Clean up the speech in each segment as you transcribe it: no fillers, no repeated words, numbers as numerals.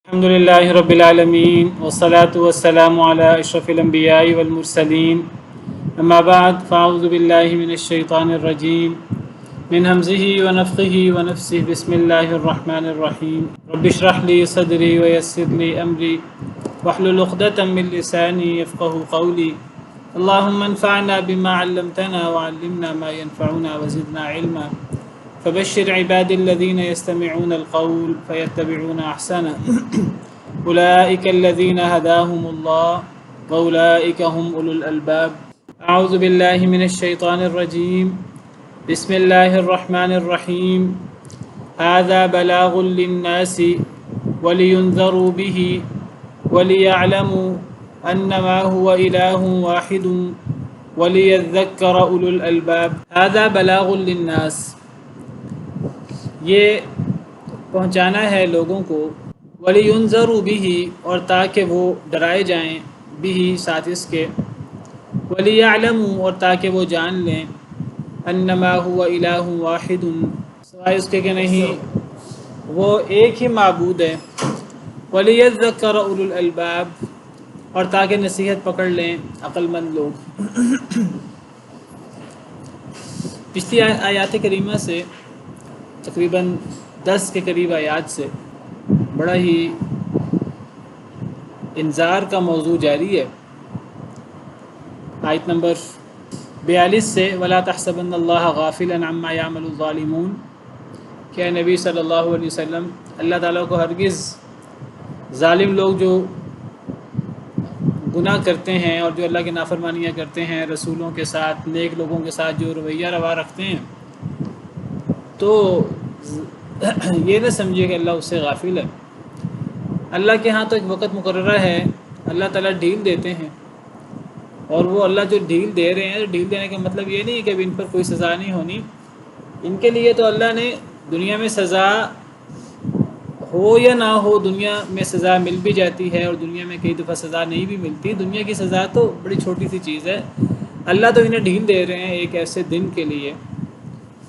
الحمد لله رب العالمين والصلاة والسلام على أشرف الأنبياء والمرسلين أما بعد فأعوذ بالله من الشيطان الرجيم من همزه ونفخه ونفسه بسم الله الرحمن الرحيم رب اشرح لي صدري ويسر لي أمري واحلل عقدة من لساني يفقه قولي اللهم انفعنا بما علمتنا وعلمنا ما ينفعنا وزدنا علما فبشر عباد الذين يستمعون القول فيتبعون أحسنه أولئك الذين هداهم الله وأولئك هم أولو الألباب أعوذ بالله من الشيطان الرجيم بسم الله الرحمن الرحيم هذا بلاغ للناس ولينذروا به وليعلموا أنما هو إله واحد وليذكر أولو الألباب هذا بلاغ للناس یہ پہنچانا ہے لوگوں کو وَلِيُنذَرُوا بِهِ اور تاکہ وہ ڈرائے جائیں بھی ساتھ اس کے وَلِيَعْلَمُوا اور تاکہ وہ جان لیں أَنَّمَا هُوَ إِلَٰهٌ وَاحِدٌ سوائے اس کے کہ نہیں وہ ایک ہی معبود ہے وَلِيَذَّكَّرَ أُولُو الْأَلْبَابِ اور تاکہ نصیحت پکڑ لیں عقل مند لوگ پچھلی آیات کریمہ سے تقریباً 10 کے قریب آیات سے بڑا ہی انذار کا موضوع جاری ہے۔ آیت نمبر 42 سے وَلَا تَحْسَبَنَّ اللَّهَ غَافِلًا عَمَّا يَعْمَلُ الظَّالِمُونَ کہ نبی صلی اللہ علیہ وسلم اللہ تعالیٰ کو ہرگز ظالم لوگ جو گناہ کرتے ہیں اور جو اللہ کی نافرمانیاں کرتے ہیں رسولوں کے ساتھ نیک لوگوں کے ساتھ جو رویہ روا رکھتے ہیں تو یہ نہ سمجھیے کہ اللہ اس سے غافل ہے۔ اللہ کے ہاں تو ایک وقت مقررہ ہے، اللہ تعالیٰ ڈھیل دیتے ہیں اور وہ اللہ جو ڈھیل دے رہے ہیں ڈھیل دینے کا مطلب یہ نہیں ہے کہ اب ان پر کوئی سزا نہیں ہونی، ان کے لیے تو اللہ نے دنیا میں سزا ہو یا نہ ہو دنیا میں سزا مل بھی جاتی ہے اور دنیا میں کئی دفعہ سزا نہیں بھی ملتی۔ دنیا کی سزا تو بڑی چھوٹی سی چیز ہے، اللہ تو انہیں ڈھیل دے رہے ہیں ایک ایسے دن کے لیے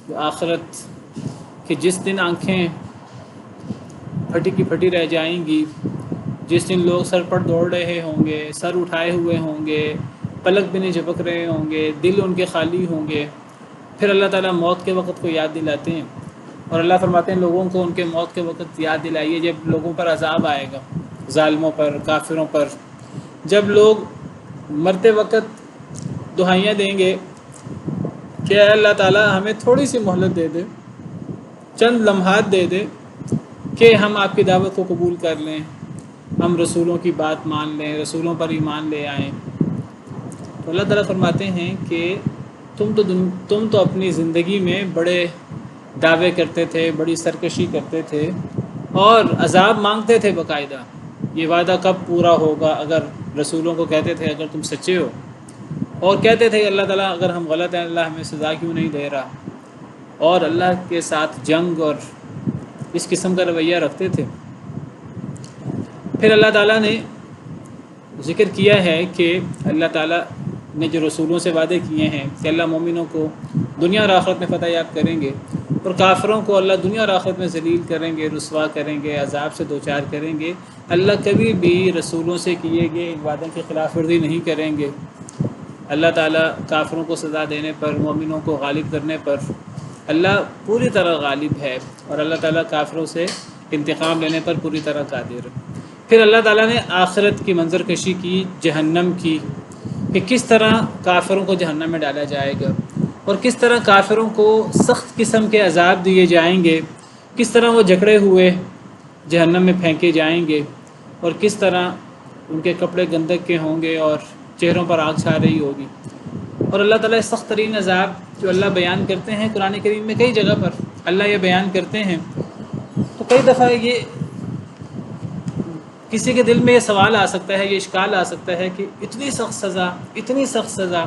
جو آخرت کہ جس دن آنکھیں پھٹی کی پھٹی رہ جائیں گی، جس دن لوگ سر پر دوڑ رہے ہوں گے، سر اٹھائے ہوئے ہوں گے، پلک بھی نہیں جھپک رہے ہوں گے، دل ان کے خالی ہوں گے، پھر اللہ تعالیٰ موت کے وقت کو یاد دلاتے ہیں اور اللہ فرماتے ہیں لوگوں کو ان کے موت کے وقت یاد دلائیے جب لوگوں پر عذاب آئے گا، ظالموں پر، کافروں پر، جب لوگ مرتے وقت دعائیاں دیں گے کہ اے اللہ تعالیٰ ہمیں تھوڑی سی مہلت دے دے، چند لمحات دے دے کہ ہم آپ کی دعوت کو قبول کر لیں، ہم رسولوں کی بات مان لیں، رسولوں پر ایمان لے آئیں۔ تو اللہ تعالیٰ فرماتے ہیں کہ تم تو اپنی زندگی میں بڑے دعوے کرتے تھے، بڑی سرکشی کرتے تھے اور عذاب مانگتے تھے باقاعدہ، یہ وعدہ کب پورا ہوگا؟ اگر رسولوں کو کہتے تھے اگر تم سچے ہو، اور کہتے تھے کہ اللہ تعالیٰ اگر ہم غلط ہیں اللہ ہمیں سزا کیوں نہیں دے رہا، اور اللہ کے ساتھ جنگ اور اس قسم کا رویہ رکھتے تھے۔ پھر اللہ تعالیٰ نے ذکر کیا ہے کہ اللہ تعالیٰ نے جو رسولوں سے وعدے کیے ہیں کہ اللہ مومنوں کو دنیا اور آخرت میں فتح یاب کریں گے اور کافروں کو اللہ دنیا اور آخرت میں ذلیل کریں گے، رسوا کریں گے، عذاب سے دوچار کریں گے۔ اللہ کبھی بھی رسولوں سے کیے گئے ان وعدوں کی خلاف ورزی نہیں کریں گے۔ اللہ تعالیٰ کافروں کو سزا دینے پر، مومنوں کو غالب کرنے پر اللہ پوری طرح غالب ہے اور اللہ تعالیٰ کافروں سے انتقام لینے پر پوری طرح قادر ہے۔ پھر اللہ تعالیٰ نے آخرت کی منظر کشی کی، جہنم کی، کہ کس طرح کافروں کو جہنم میں ڈالا جائے گا اور کس طرح کافروں کو سخت قسم کے عذاب دیے جائیں گے، کس طرح وہ جکڑے ہوئے جہنم میں پھینکے جائیں گے اور کس طرح ان کے کپڑے گندگ کے ہوں گے اور چہروں پر آگ چھا رہی ہوگی۔ اور اللہ تعالیٰ سخت ترین عذاب جو اللہ بیان کرتے ہیں قرآن کریم میں کئی جگہ پر اللہ یہ بیان کرتے ہیں، تو کئی دفعہ یہ کسی کے دل میں یہ سوال آ سکتا ہے، یہ اشکال آ سکتا ہے کہ اتنی سخت سزا، اتنی سخت سزا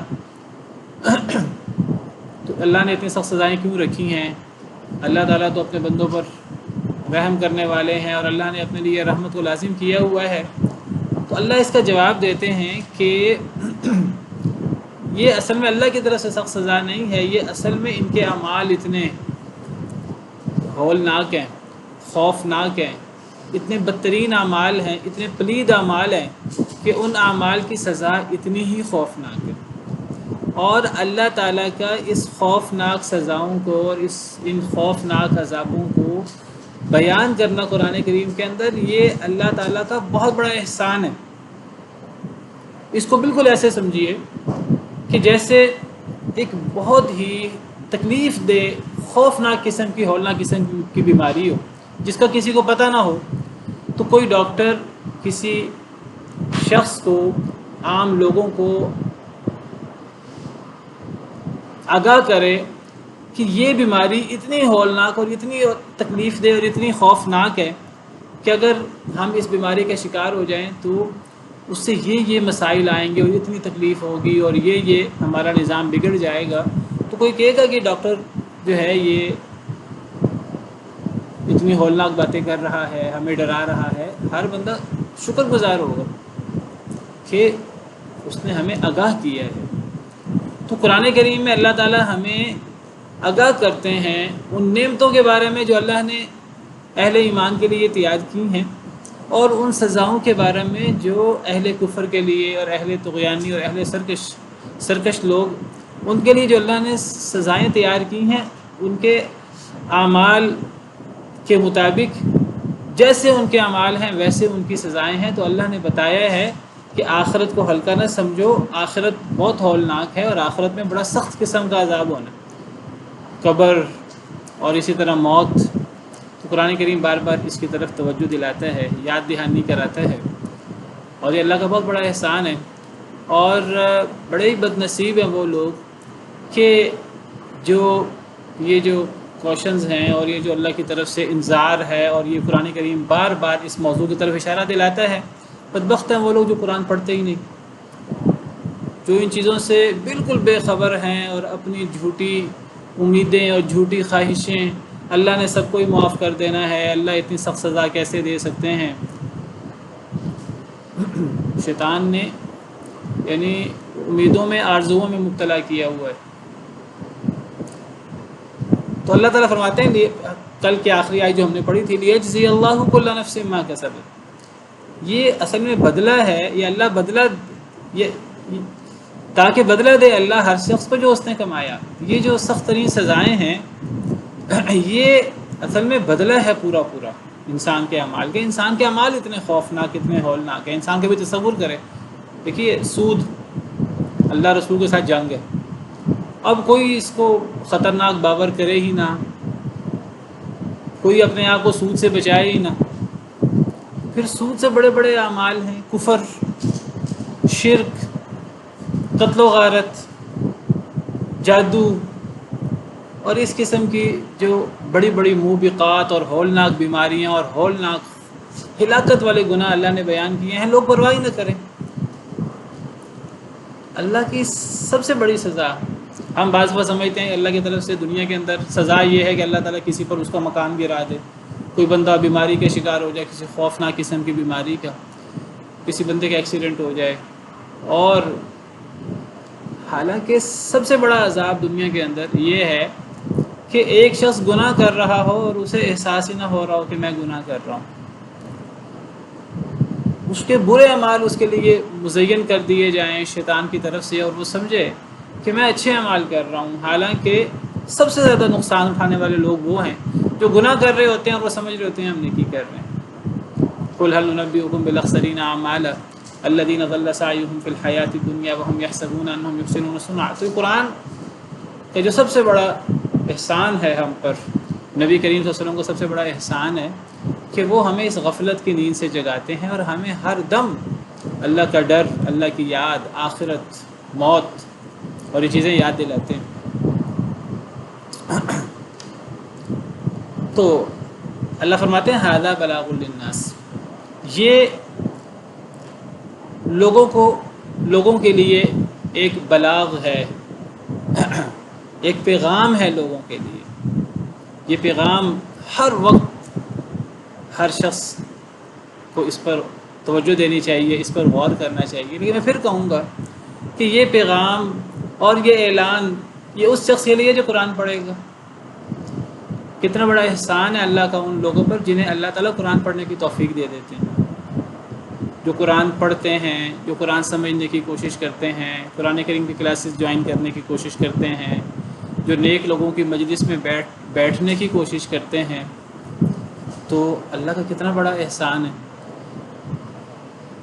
تو اللہ نے اتنی سخت سزائیں کیوں رکھی ہیں؟ اللہ تعالیٰ تو اپنے بندوں پر رحم کرنے والے ہیں اور اللہ نے اپنے لیے رحمت کو لازم کیا ہوا ہے۔ تو اللہ اس کا جواب دیتے ہیں کہ یہ اصل میں اللہ کی طرف سے سخت سزا نہیں ہے، یہ اصل میں ان کے اعمال اتنے ہولناک ہیں، خوفناک ہیں اتنے بدترین اعمال ہیں، اتنے پلید اعمال ہیں کہ ان اعمال کی سزا اتنی ہی خوفناک ہے۔ اور اللہ تعالیٰ کا اس خوفناک سزاؤں کو اور ان خوفناک عذابوں کو بیان کرنا قرآن کریم کے اندر، یہ اللہ تعالیٰ کا بہت بڑا احسان ہے۔ اس کو بالکل ایسے سمجھیے کہ جیسے ایک بہت ہی تکلیف دہ، خوفناک قسم کی، ہولناک قسم کی بیماری ہو جس کا کسی کو پتہ نہ ہو، تو کوئی ڈاکٹر کسی شخص کو، عام لوگوں کو آگاہ کرے کہ یہ بیماری اتنی ہولناک اور اتنی تکلیف دہ اور اتنی خوفناک ہے کہ اگر ہم اس بیماری کا شکار ہو جائیں تو اس سے یہ مسائل آئیں گے اور اتنی تکلیف ہوگی اور یہ ہمارا نظام بگڑ جائے گا، تو کوئی کہے گا کہ ڈاکٹر جو ہے یہ اتنی ہولناک باتیں کر رہا ہے، ہمیں ڈرا رہا ہے۔ ہر بندہ شکر گزار ہوگا کہ اس نے ہمیں آگاہ کیا ہے۔ تو قرآن کریم میں اللہ تعالی ہمیں آگاہ کرتے ہیں ان نعمتوں کے بارے میں جو اللہ نے اہل ایمان کے لیے تیار کی ہیں، اور ان سزاؤں کے بارے میں جو اہل کفر کے لیے اور اہل طغیانی اور اہل سرکش لوگ، ان کے لیے جو اللہ نے سزائیں تیار کی ہیں، ان کے اعمال کے مطابق جیسے ان کے اعمال ہیں ویسے ان کی سزائیں ہیں۔ تو اللہ نے بتایا ہے کہ آخرت کو ہلکا نہ سمجھو، آخرت بہت ہولناک ہے، اور آخرت میں بڑا سخت قسم کا عذاب ہونا، قبر اور اسی طرح موت۔ تو قرآن کریم بار بار اس کی طرف توجہ دلاتا ہے، یاد دہانی کراتا ہے، اور یہ اللہ کا بہت بڑا احسان ہے۔ اور بڑے ہی بد نصیب ہیں وہ لوگ کہ یہ جو کوشنز ہیں اور یہ جو اللہ کی طرف سے انذار ہے، اور یہ قرآن کریم بار بار اس موضوع کی طرف اشارہ دلاتا ہے، بدبخت ہیں وہ لوگ جو قرآن پڑھتے ہی نہیں، جو ان چیزوں سے بالکل بے خبر ہیں اور اپنی جھوٹی امیدیں اور جھوٹی خواہشیں، اللہ نے سب کو ہی معاف کر دینا ہے، اللہ اتنی سخت سزا کیسے دے سکتے ہیں۔ شیطان نے یعنی امیدوں میں، آرزوؤں میں مبتلا کیا ہوا ہے۔ تو اللہ تعالیٰ فرماتے ہیں، کل کی آخری آیت جو ہم نے پڑھی تھی، لیجزی اللہ کل نفس ما کسبت، یہ اصل میں بدلہ ہے، یہ اللہ بدلہ تاکہ بدلہ دے اللہ ہر شخص کو جو اس نے کمایا۔ یہ جو سخت ترین سزائیں ہیں یہ اصل میں بدلہ ہے پورا انسان کے اعمال کے۔ انسان کے اعمال اتنے خوفناک، اتنے ہولناک ہیں، انسان کے بھی تصور کرے۔ دیکھیے، سود، اللہ رسول کے ساتھ جنگ ہے، اب کوئی اس کو خطرناک باور کرے ہی نہ، کوئی اپنے آپ کو سود سے بچائے ہی نہ۔ پھر سود سے بڑے بڑے اعمال ہیں، کفر، شرک، قتل و غارت، جادو، اور اس قسم کی جو بڑی بڑی موبقات اور ہولناک بیماریاں اور ہولناک ہلاکت والے گناہ اللہ نے بیان کیے ہیں، لوگ پرواہ ہی نہ کریں۔ اللہ کی سب سے بڑی سزا، ہم بعض بار سمجھتے ہیں اللہ کی طرف سے دنیا کے اندر سزا یہ ہے کہ اللہ تعالیٰ کسی پر اس کا مکان گرا دے، کوئی بندہ بیماری کا شکار ہو جائے، کسی خوفناک قسم کی بیماری کا، کسی بندے کا ایکسیڈنٹ ہو جائے۔ اور حالانکہ سب سے بڑا عذاب دنیا کے اندر یہ ہے کہ ایک شخص گناہ کر رہا ہو اور اسے احساس ہی نہ ہو رہا ہو کہ میں گناہ کر رہا ہوں، اس کے برے اعمال اس کے لیے مزین کر دیے جائیں شیطان کی طرف سے، اور وہ سمجھے کہ میں اچھے اعمال کر رہا ہوں۔ حالانکہ سب سے زیادہ نقصان اٹھانے والے لوگ وہ ہیں جو گناہ کر رہے ہوتے ہیں اور وہ سمجھ رہے ہوتے ہیں ہم نیکی کر رہے ہیں۔ قل هل ننبئكم بالاخسرین اعمالا الذین ضل سعیهم فی الحیاۃ الدنیا وهم یحسبون انهم یحسنون صنعا۔ تو قرآن کا جو سب سے بڑا احسان ہے ہم پر، نبی کریم صلی اللہ علیہ وسلم کو سب سے بڑا احسان ہے کہ وہ ہمیں اس غفلت کی نیند سے جگاتے ہیں اور ہمیں ہر دم اللہ کا ڈر، اللہ کی یاد، آخرت، موت اور یہ چیزیں یاد دلاتے ہیں۔ تو اللہ فرماتے ہیں ھذا بلاغ للناس، یہ لوگوں کے لیے ایک بلاغ ہے، ایک پیغام ہے لوگوں کے لیے۔ یہ پیغام ہر وقت ہر شخص کو اس پر توجہ دینی چاہیے، اس پر غور کرنا چاہیے۔ لیکن میں پھر کہوں گا کہ یہ پیغام اور یہ اعلان یہ اس شخص کے لیے جو قرآن پڑھے گا۔ کتنا بڑا احسان ہے اللہ کا ان لوگوں پر جنہیں اللہ تعالیٰ قرآن پڑھنے کی توفیق دے دیتے ہیں، جو قرآن پڑھتے ہیں، جو قرآن سمجھنے کی کوشش کرتے ہیں، قرآن کریم کی کلاسز جوائن کرنے کی کوشش کرتے ہیں، جو نیک لوگوں کی مجلس میں بیٹھنے کی کوشش کرتے ہیں، تو اللہ کا کتنا بڑا احسان ہے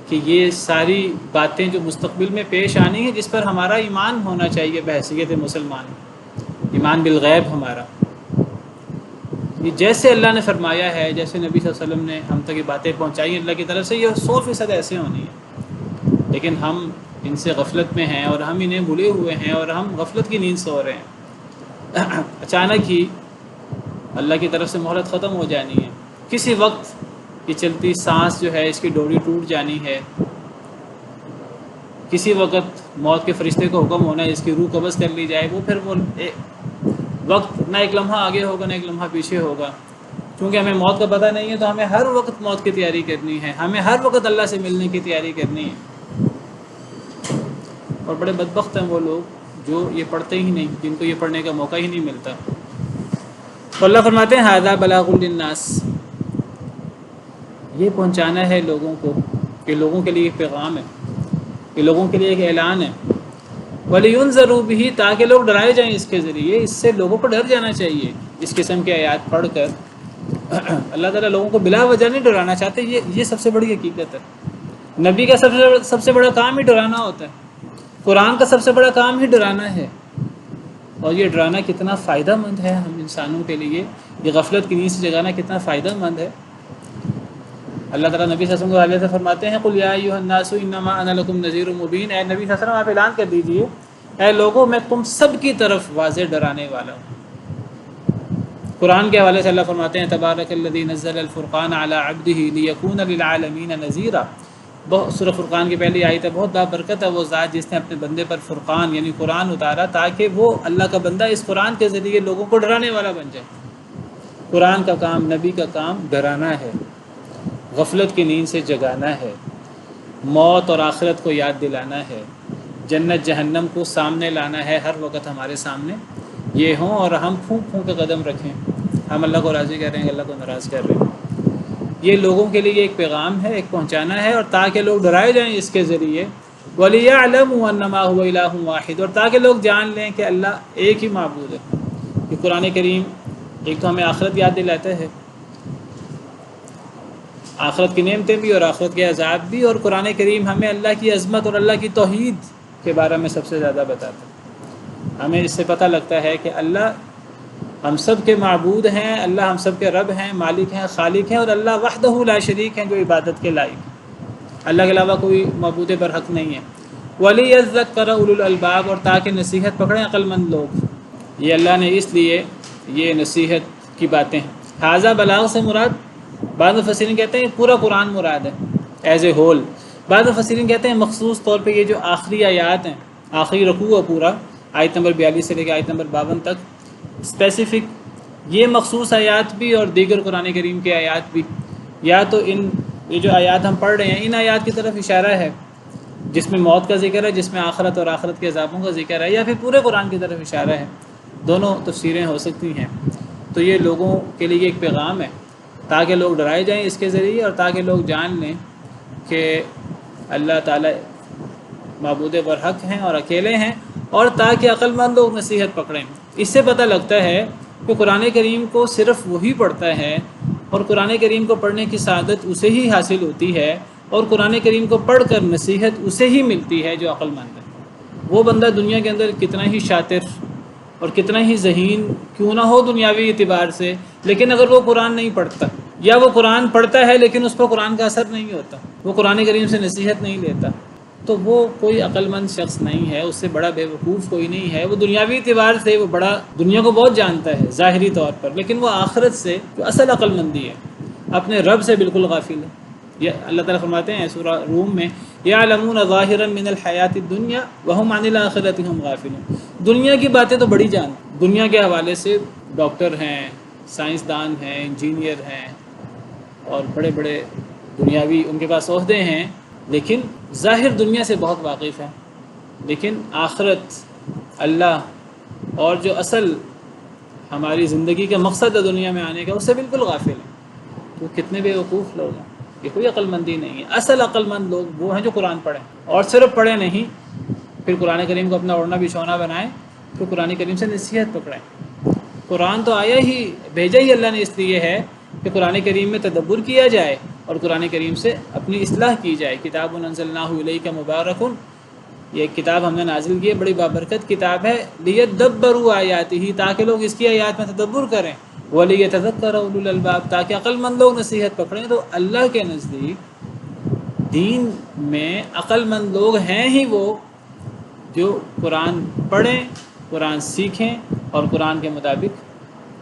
کہ یہ ساری باتیں جو مستقبل میں پیش آنی ہیں، جس پر ہمارا ایمان ہونا چاہیے بحیثیت مسلمان، ایمان بالغیب ہمارا، یہ جیسے اللہ نے فرمایا ہے، جیسے نبی صلی اللہ علیہ وسلم نے ہم تک یہ باتیں پہنچائی ہیں اللہ کی طرف سے، یہ 100% ایسے ہونی ہے، لیکن ہم ان سے غفلت میں ہیں اور ہم انہیں بھولے ہوئے ہیں اور ہم غفلت کی نیند سو رہے ہیں۔ اچانک ہی اللہ کی طرف سے مہلت ختم ہو جانی ہے، کسی وقت یہ چلتی سانس جو ہے اس کی ڈوری ٹوٹ جانی ہے، کسی وقت موت کے فرشتے کو حکم ہونا ہے اس کی روح قبض کر لی جائے، وہ پھر وہ وقت نہ ایک لمحہ آگے ہوگا نہ ایک لمحہ پیچھے ہوگا، کیونکہ ہمیں موت کا پتہ نہیں ہے، تو ہمیں ہر وقت موت کی تیاری کرنی ہے، ہمیں ہر وقت اللہ سے ملنے کی تیاری کرنی ہے۔ اور بڑے بدبخت ہیں وہ لوگ جو یہ پڑھتے ہی نہیں، جن کو یہ پڑھنے کا موقع ہی نہیں ملتا۔ تو اللہ فرماتے ہیں ھذا بلاغ للناس، یہ پہنچانا ہے لوگوں کو، یہ لوگوں کے لیے ایک پیغام ہے، یہ لوگوں کے لیے ایک اعلان ہے، وَلِيُنذَرُوا بِهِ، تاکہ لوگ ڈرائے جائیں اس کے ذریعے، اس سے لوگوں کو ڈر جانا چاہیے۔ اس قسم کی آیات پڑھ کر اللہ تعالیٰ لوگوں کو بلا وجہ نہیں ڈرانا چاہتے، یہ سب سے بڑی حقیقت ہے۔ نبی کا سب سے بڑا کام ہی ڈرانا ہوتا ہے، قرآن کا سب سے بڑا کام ہی ڈرانا ہے، اور یہ ڈرانا کتنا فائدہ مند ہے ہم انسانوں کے لیے، یہ غفلت کی نیند سے جگانا کتنا فائدہ مند ہے۔ اللہ تعالیٰ نبی صلی اللہ علیہ وسلم کو حوالے سے فرماتے ہیں قُلْ يَا أَيُّهَا النَّاسُ إِنَّمَا أَنَا لَكُمْ نَذِيرٌ مُبِينٌ، اے نبی صلی اللہ علیہ وسلم آپ اعلان کر دیجئے، اے لوگوں میں تم سب کی طرف واضح ڈرانے والا ہوں۔ قرآن کے حوالے سے اللہ فرماتے ہیں تبارک الذی نزل الفرقان علی عبدہ لیکون للعالمین نذیرا، سورہ فرقان کی پہلی آیت ہے، بہت بابرکت ہے وہ ذات جس نے اپنے بندے پر فرقان یعنی قرآن اتارا تاکہ وہ اللہ کا بندہ اس قرآن کے ذریعے لوگوں کو ڈرانے والا بن جائے۔ قرآن کا کام، نبی کا کام ڈرانا ہے، غفلت کی نیند سے جگانا ہے، موت اور آخرت کو یاد دلانا ہے، جنت جہنم کو سامنے لانا ہے، ہر وقت ہمارے سامنے یہ ہوں اور ہم پھونک پھونک کے قدم رکھیں، ہم اللہ کو راضی کر رہے ہیں، اللہ کو ناراض کر رہے ہیں۔ یہ لوگوں کے لیے ایک پیغام ہے، ایک پہنچانا ہے، اور تاکہ لوگ ڈرائے جائیں اس کے ذریعے، وَلِيَعْلَمُوا أَنَّمَا هُوَ إِلَٰهٌ وَاحِدٌ، اور تاکہ لوگ جان لیں کہ اللہ ایک ہی معبود ہے۔ کہ قرآن کریم ایک تو ہمیں آخرت یاد دلاتا ہے، آخرت کی نعمتیں بھی اور آخرت کے عذاب بھی، اور قرآن کریم ہمیں اللہ کی عظمت اور اللہ کی توحید کے بارے میں سب سے زیادہ بتاتا ہے۔ ہمیں اس سے پتہ لگتا ہے کہ اللہ ہم سب کے معبود ہیں، اللہ ہم سب کے رب ہیں، مالک ہیں، خالق ہیں، اور اللہ وحدہ لا شریک ہیں جو عبادت کے لائق ہیں، اللہ کے علاوہ کوئی معبود برحق نہیں ہے۔ وَلِيَذَّكَّرَ أُولُو الْأَلْبَابِ، اور تاکہ نصیحت پکڑیں عقل مند لوگ، یہ اللہ نے اس لیے یہ نصیحت کی باتیں ہیں۔ ھذا بلاغ سے مراد، بعض مفسرین کہتے ہیں پورا قرآن مراد ہے ایز اے ہول، بعض مفسرین کہتے ہیں مخصوص طور پہ یہ جو آخری آیات ہیں، آخری رکوع ہے پورا، آیت نمبر 42 سے لے کے آیت نمبر 52 تک اسپیسیفک، یہ مخصوص آیات بھی اور دیگر قرآن کریم کے آیات بھی، یا تو یہ جو آیات ہم پڑھ رہے ہیں ان آیات کی طرف اشارہ ہے جس میں موت کا ذکر ہے، جس میں آخرت اور آخرت کے عذابوں کا ذکر ہے، یا پھر پورے قرآن کی طرف اشارہ ہے، دونوں تفسیریں ہو سکتی ہیں۔ تو یہ لوگوں کے لیے ایک پیغام ہے تاکہ لوگ ڈرائے جائیں اس کے ذریعے، اور تاکہ لوگ جان لیں کہ اللہ تعالیٰ معبود برحق ہیں اور اکیلے ہیں، اور تاکہ عقل مند لوگ نصیحت پکڑیں۔ اس سے پتہ لگتا ہے کہ قرآن کریم کو صرف وہی پڑھتا ہے، اور قرآن کریم کو پڑھنے کی سعادت اسے ہی حاصل ہوتی ہے، اور قرآن کریم کو پڑھ کر نصیحت اسے ہی ملتی ہے جو عقل مند ہے۔ وہ بندہ دنیا کے اندر کتنا ہی شاطر اور کتنا ہی ذہین کیوں نہ ہو دنیاوی اعتبار سے، لیکن اگر وہ قرآن نہیں پڑھتا، یا وہ قرآن پڑھتا ہے لیکن اس پر قرآن کا اثر نہیں ہوتا، وہ قرآن کریم سے نصیحت نہیں لیتا، تو وہ کوئی عقل مند شخص نہیں ہے، اس سے بڑا بے وقوف کوئی نہیں ہے۔ وہ دنیاوی اعتبار سے وہ بڑا دنیا کو بہت جانتا ہے ظاہری طور پر، لیکن وہ آخرت سے جو اصل عقل مندی ہے اپنے رب سے بالکل غافل ہے۔ یہ اللہ تعالیٰ فرماتے ہیں سورہ روم میں یعلمون ظاہرا من الحیات الدنیا وہم عن الآخرۃ ہم غافلون، دنیا کی باتیں تو بڑی جان، دنیا کے حوالے سے ڈاکٹر ہیں، سائنسدان ہیں، انجینئر ہیں، اور بڑے بڑے دنیاوی ان کے پاس عہدے ہیں، لیکن ظاہر دنیا سے بہت واقف ہیں، لیکن آخرت، اللہ اور جو اصل ہماری زندگی کا مقصد ہے دنیا میں آنے کا، اس سے بالکل غافل ہیں. تو کتنے بے وقوف لوگ ہیں، یہ کوئی عقل مندی نہیں ہے. اصل عقل مند لوگ وہ ہیں جو قرآن پڑھیں، اور صرف پڑھیں نہیں، پھر قرآن کریم کو اپنا اوڑھنا بچھونا بنائیں، پھر قرآن کریم سے نصیحت پکڑیں. قرآن تو آیا ہی، بھیجا ہی اللہ نے اس لیے ہے کہ قرآن کریم میں تدبر کیا جائے اور قرآن کریم سے اپنی اصلاح کی جائے. کتاب انزلناہ الیک مبارک، یہ ایک کتاب ہم نے نازل کی ہے، بڑی بابرکت کتاب ہے. لیدبروا آیاتہ، تاکہ لوگ اس کی آیات میں تدبر کریں. ولیتذکر اولو الالباب، تاکہ عقل مند لوگ نصیحت پکڑیں. تو اللہ کے نزدیک دین میں عقل مند لوگ ہیں ہی وہ جو قرآن پڑھیں، قرآن سیکھیں اور قرآن کے مطابق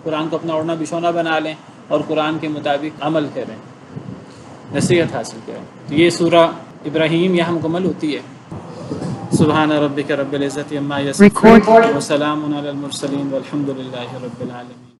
قرآن کو اپنا اوڑھنا بچھونا بنا لیں اور قرآن کے مطابق عمل کریں، نصیحت حاصل کریں. تو یہ سورہ ابراہیم یہاں مکمل ہوتی ہے. سبحان ربک رب العزت عما یصفون وسلام علی المرسلین والحمد للہ رب العالمین.